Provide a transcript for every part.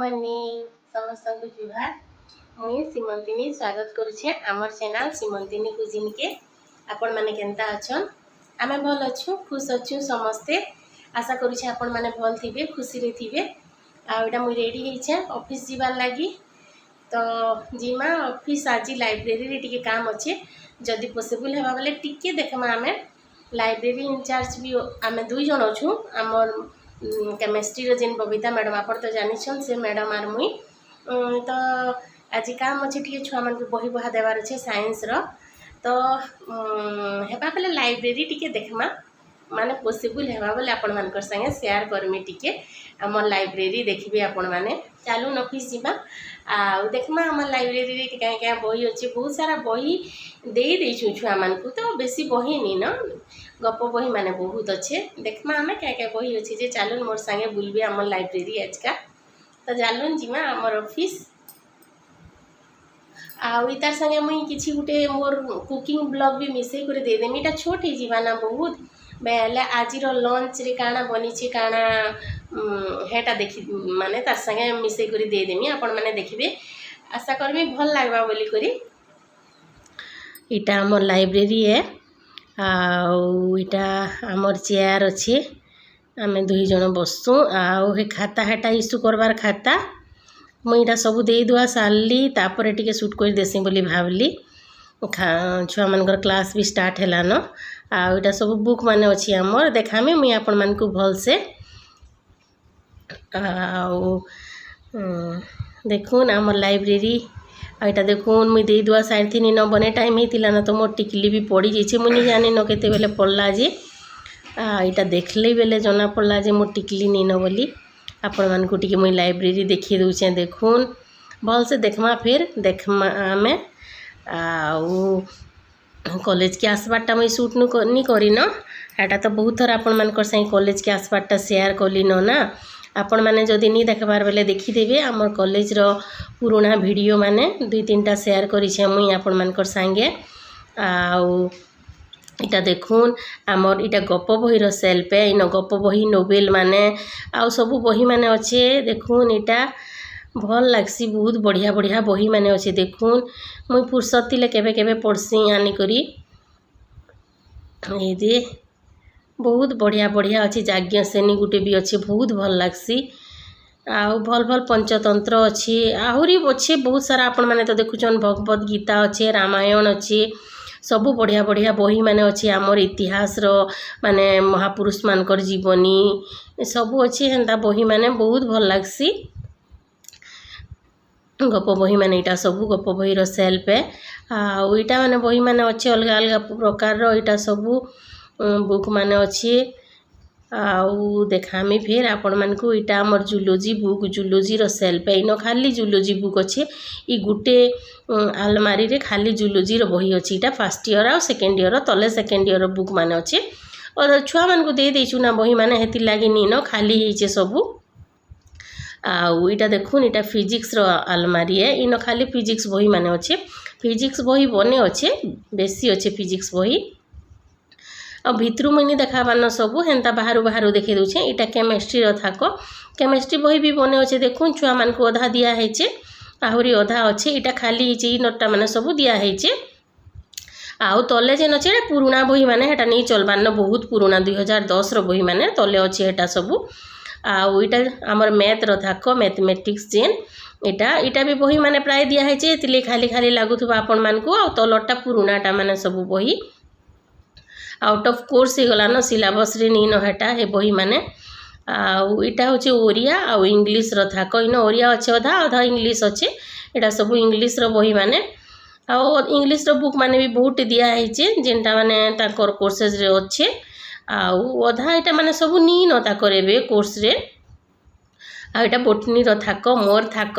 Morning समस्त को जुहार मुई सीमंतिनी स्वागत करुछे आमर चैनल सीमंतिनी कुजिन के आपण माने केनता अछन आमे भल अछु खुश अछु समस्ते आशा करुछे आपण माने भल थिबे खुशी रे थिबे आ एटा मुई रेडी हेछे ऑफिस जीवार लागी तो जीमा ऑफिस आज लाइब्रेरी रे टिके काम अच्छे जदि पॉसिबल हेबा बेले टिके देखमा आमे लाइब्रेरी इंचार्ज भी आमे दुई जन अछु आमर केमिस्ट्री रो जेन बबीता मैडम आप तो जानी से मैडम आर मुई तो आज काम अच्छे टे छुआ मान बही बहा देवार अच्छे साइंस रो तो हेबा बेले लाइब्रेरी टिके देखमा माने पॉसिबल हेबा बेले आपण मान संगे शेयर करमी टिके आम लाइब्रेरी देखिबे आपण माने चालू ऑफिस जीवा आ देखमा आम लाइब्रेरी रे क्या क्या बही अच्छे बहुत सारा बही दे देछु छुआ मान को तो बेसी बही नी न गप बही माने बहुत अच्छे देखमा आमे क्या क्या बही अच्छे जे चालून मोर संगे बुलबे आम लाइब्रेरी आज का तो जालून जीमा आमर ऑफिस आर संगे मुई किसी गोटे मोर कुकिंग ब्लॉग भी मिसई कर देदेमी इटा छोट ही जीवा ना बहुत बेले आज लंच रे काना बनी काना हेटा देखी माने तार संगे मिसई कर देदेमी आपण माने देखिबे आशा करमी भल लागबा बोली करी इटा आमर लाइब्रेरी है आटा आमर चेयर अच्छे आमे दुई जन बसु आउ हे खाता हेटा इश्यू करबार खाता मुईटा सब दे दुआ सारली तापर टिके शूट कर देसी बोली भावली छुआ मानकर क्लास भी स्टार्ट है न आटा सब बुक माने अच्छी आमर देखामी मुई आपण मान को भल से देखून आमर लाइब्रेरी आईटा देखून मुई दे दुआ साइड थी न बने टाइम होता ना तो मोर टिकली भी पड़ी जाइए मुझे जानी न केते बेले पड़ला जे आईटा देखले बेले जना पड़ला जे मोर टिकली नी न बोली आपण मान को टिके मुई लाइब्रेरी देखी दूचे देखून भल से देखमा फिर देखमा आमे कॉलेज के आसबारटा मुई शूट नी करी न एटा तो बहुत थर आपण मान संगे कॉलेज के आसबारटा शेयर कली न ना आपण माने जदि नी देखबार बेले देखिदेबे आमर कॉलेज रो पुराना वीडियो माने दुई तीन टा शेयर करिछे मुई आपण मानकर संगे इटा देखून आमर इटा गप बही रो सेल्फ है इन गप बही नोवेल माने आउ सब बही माने अच्छे देखून इटा भल लागसी बहुत बढ़िया बढ़िया बही माने अच्छे देखून मुई फुर्सत थिले केबे केबे पढ़सी आनी करी ए दे बहुत बढ़िया बढ़िया अच्छे जाज्ञ श्रेणी गुटे भी अच्छे बहुत भल लागसी आउ भल भल पंचतंत्र अच्छे आहरी अच्छे बहुत सारा आपण माने तो देखुचन भगवत गीता अच्छे रामायण अच्छे सब बढ़िया बढ़िया बही माने अच्छे आमर इतिहास रो माने महापुरुष मानकर जीवनी सब अच्छे हेन्ता बही माने बहुत भल लागसी गप बही माने इटा सब गप बही रो सेल्फ है आईटा माने बही माने अच्छे अलग अलग प्रकार रो इटा सब बुक माने अच्छे आउ देखामी फिर आपण मान को इटा हमर जूलॉजी बुक जूलॉजी रो सेल्फ है इन खाली जूलॉजी बुक अच्छे ई गुटे आलमारी रे खाली जूलॉजी रो बही अच्छे इटा फर्स्ट ईयर आ सेकेंड ईयर तले सेकेंड ईयर बुक माने अच्छे और छुआ मान को दे देछु ना बही माने हेति लागी नी न खाली हिचे सब आउ इटा देखुन इटा फिजिक्स रो आलमारी है इन खाली फिजिक्स बही माने अच्छे फिजिक्स बही बने अच्छे बेसी अच्छे फिजिक्स बही आ भितरु मुई देखाबान सब हेन्ता बाहरु बाहरु देखे दूचे इटा केमिस्ट्री रो थाको केमिस्ट्री बही भी बने अच्छे देखुन छुआ मान को अधा दिया है आहरी अधा अच्छे इटा खाली ही नोटा माने सब दिया है आउ तले जेन अच्छे पुराना बही माने हेटा नहीं चलबान बहुत पुराना 2010 रो बही माने तले अच्छे हेटा सब आउ इटा आमर मैथ रो थाको मैथमेटिक्स जेन इटा इटा भी बही माने प्राय दिया है तिले खाली खाली लागुथबा आपण मान को आ तलटा पुरानाटा माने सब बही आउट ऑफ कोर्स हो गला न सिलेबस रे नी न हेटा हे बही माने इटा होचे ओरिया आउ इंग्लिश रो थाको इन ओरिया अच्छे अधा अधा इंग्लिश अच्छे एटा सब इंग्लिश रो बही माने आउ इंग्लिश रो बुक माने भी बहुत दिया है जेनटा माने ताकर कोर्सेज रे अच्छे आउ अधा एटा माने सब नी न ताकर एबे कोर्स रे आ एटा बोटनी रो थाको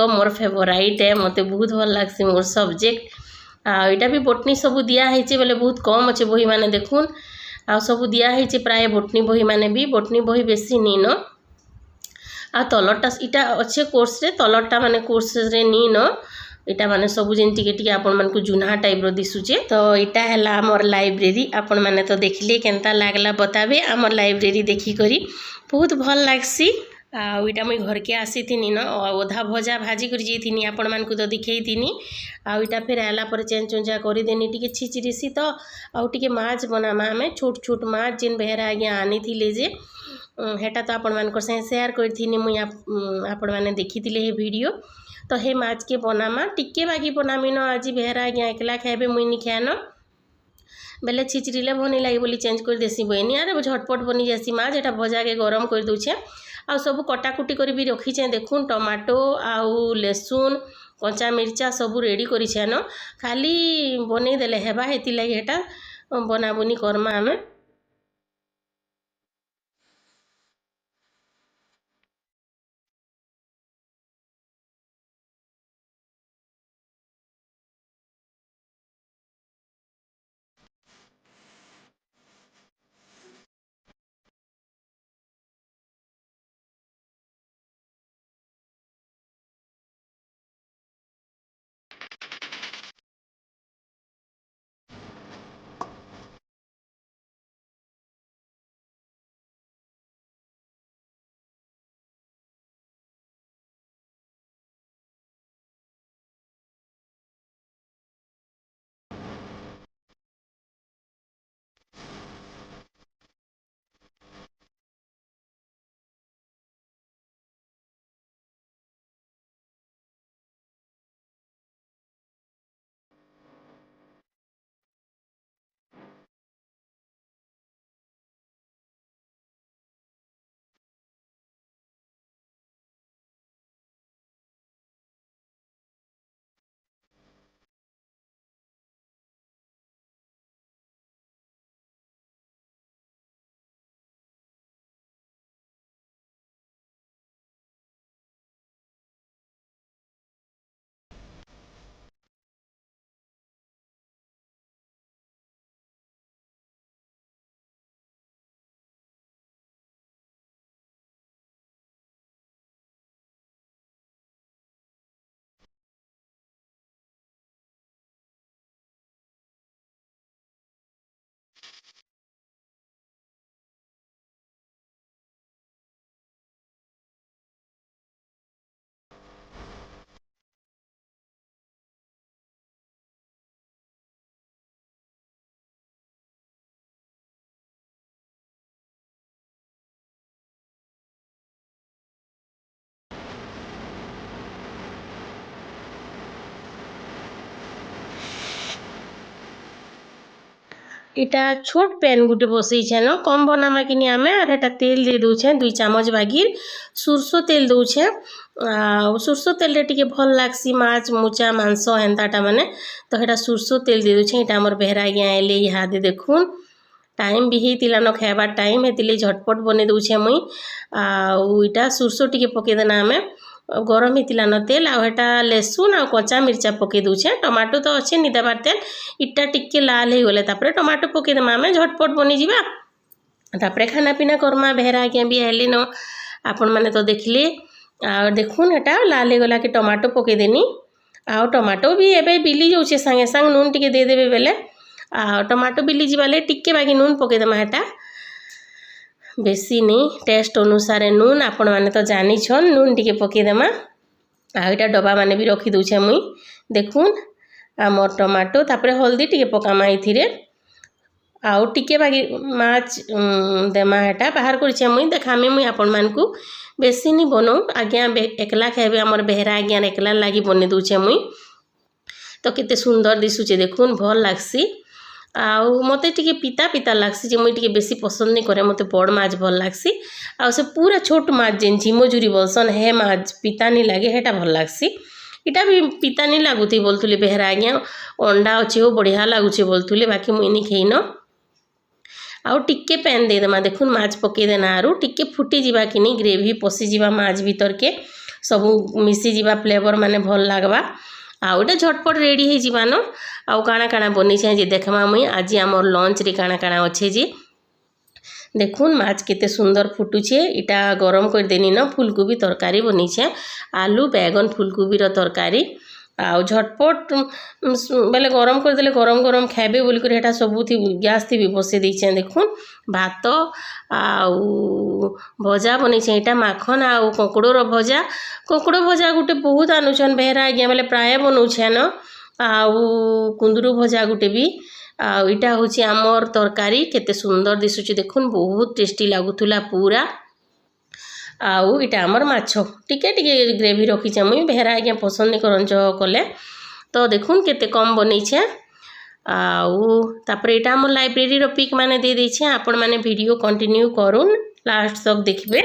मोर फेवराइट है मते बहुत भल लागसी मोर सब्जेक्ट आईटा भी बोटनी सब दिया है बोले बहुत कम अच्छे बही माने देखून आ सब दिया है प्राय बोटनी बही माने भी बोटनी बही बेसी नी न आ तलटा इटा अच्छे कोर्स रे तलटा माने कोर्स रे नी न इटा माने सब जेन टिके टिके आपण मान को जुन्हा टाइप रो दिसुचे तो इटा हैला हमर लाइब्रेरी आपण माने तो देखले केनता लागला बताबे हमर लाइब्रेरी देखी करी बहुत भल लागसी आईटा मुई घर के आसी थी न अधा भजा भाजी कर जाइनी आपण मानकु तो दिखई थी आईटा फिर आला पर चेंज चुंजा करदेनी टी छिचिरिसी तो आउ टे माछ बनामा आम छोट छोट माछ जेन बेहरा आज्ञा आनी जे हेटा तो आपण मान से सेयार करी मुई आपण मैंने देखी हे वीडियो तो हे माछ के बनामा टिके बाकी बनामी न आज बेहरा आज्ञा एकला खाइबे मुई नी खाएन बेले छिचरिले भनी लगे बोली चेंज कर देसी बहनी अरे झटपट बनी जासी माछ एटा भजा के गरम कर दूचे आ सब कटाकुटी कर भी रखीचे देखुन टमाटो आउ लहसुन कंचा मिर्चा सब रेडी करिछे न खाली बनै देले हेबा हेति लागि हेटा बनाबुनी करमा आमे इटा छोट पैन गुटे बसई न कम बनामा कि आमे और हेटा तेल दे दूचे 2 चामच बागिर सुरसो तेल दूचे सुरसो तेल रे टिके भल लागसी माछ मुचा मांस हेन्ताटा माने तो हेटा सुरसो तेल दे दूचे इटा हमर बेहरा गया एले इहादे देखुन टाइम भी हेतिला न खाइबा टाइम हेतिले झटपट बने दूचे मुई इटा सुरसो टिके पके देना आमे गरम हेतिला न तेल आटा लहसुन आ कंचा मिर्चा पके दूचे टमाटो तो अच्छे नि देबार तेल इटा टिके लाल हो गले तापरे टमाटो पके देमा आमे झटपट बनी जिबा तापरे खाना पीना करमा बेहरा के भी हेली न आपण माने तो देखले आ देखुन हेटा लाल हो गला कि टमाटो पके देनी आ टमाटो भी एबे बिली जाउछे संगे संग नून टिके दे देबे बेले आ टमाटो बिली जिबाले टिके बाकी नून पके देमा हेटा बेसी नहीं टेस्ट अनुसार नून आपण माने तो जानी छन नून टिके पके देमा आइटा डब्बा माने भी रखी दूछे मुई देखुन आमर टमाटो तापरे हल्दी टिके पकामा इथिरे आउ टिके बाकी माछ देमा हेटा बाहर करछे मुई देखामी मुई आपण मानकू बेसी नहीं बनो आज्ञा एकला खाइबे हमर बेहरा आज्ञा एकला लागी बने दूछे मुई तो केते सुंदर दिसुचे देखुन भल लागसी आउ मते टिके पिता पिता लागसी जे मुई टिके बेसी पसंद नहीं करे मते बड़ माछ भल लागसी आ से पूरा छोट माछ जेन झिमोजुरी बोलसन हे माछ पिता नहीं लागे हेटा भल लागसी इटा भी पिता नहीं लागुथी बोलथुले बेहरा आज्ञा अंडा अच्छे हो बढ़िया लागुचे बोलथुले बाकी मुई नहीं खेइन आउ टिके पैन दे देमा देखुन माछ पके देना आरु टिके फुटी जिबा कि नहीं ग्रेवी पसी जिबा माछ भीतर के सब मिसी जिबा फ्लेवर माने भल लागबा आउटा झटपट रेडी हो जीवान आउ काना काना बनी जे देखमा मुई आज आमर लंच रे काना काना अच्छे जे देखुन माछ केते सुंदर फुटुचे इटा गरम कर देनी न फूलकोबी तरकारी बनी छे आलू बैगन फूलकोबी रो तरकारी आउ झटपट बेले गरम करदेले गरम गरम खाइबे बोलिक सब गैस थी भी बसई देछे देखुन भात आउ भजा बनईछे एटा माखन आउ ककड़ोर भजा ककड़ो भजा गोटे बहुत आनुछन बेहरा आज्ञा बेले प्राय बनाऊछेन आउ कुंदरू भजा गोटे भी आईटा हूँ आमर तरकारी केते सुंदर दिशुची देखुन बहुत टेस्टी लगुला पूरा आउ इटा आमर माछ टिके टिके ग्रेवी रखीचे मुई बेहरा आज्ञा पसंद नहीं करंज कले तो देखुन केते कम बनईछे आउ तापर एटा आमर लाइब्रेरी रो पिक माने दे देछे आपण माने वीडियो कंटिन्यू करूँ लास्ट तक देखबे।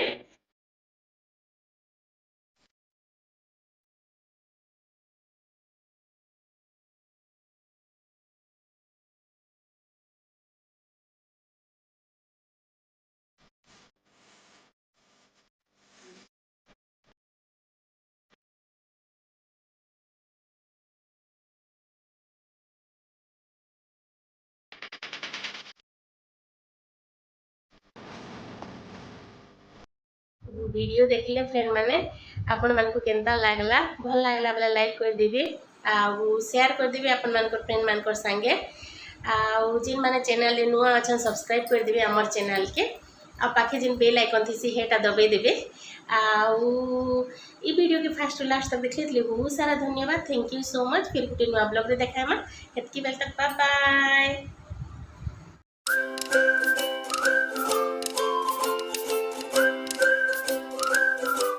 वीडियो देखले फ्रेंड माने आपण मान को केनता लागला भल लागला बेला लाइक कर देबे आउ शेयर कर देबे आपण मान को फ्रेंड मान को संगे आउ जिन माने चैनल ले नुआ अच्छा सब्सक्राइब कर देबे हमर चैनल के आ पाखे जिन बेल आइकन थी हेटा दबे देबे आउ ई वीडियो के फर्स्ट टू लास्ट तक देखले लिए बहुत सारा धन्यवाद थैंक यू सो मच फिर गुटे नुआ ब्लॉग रे देखायमा हेतकी बेल तक बाय बाय।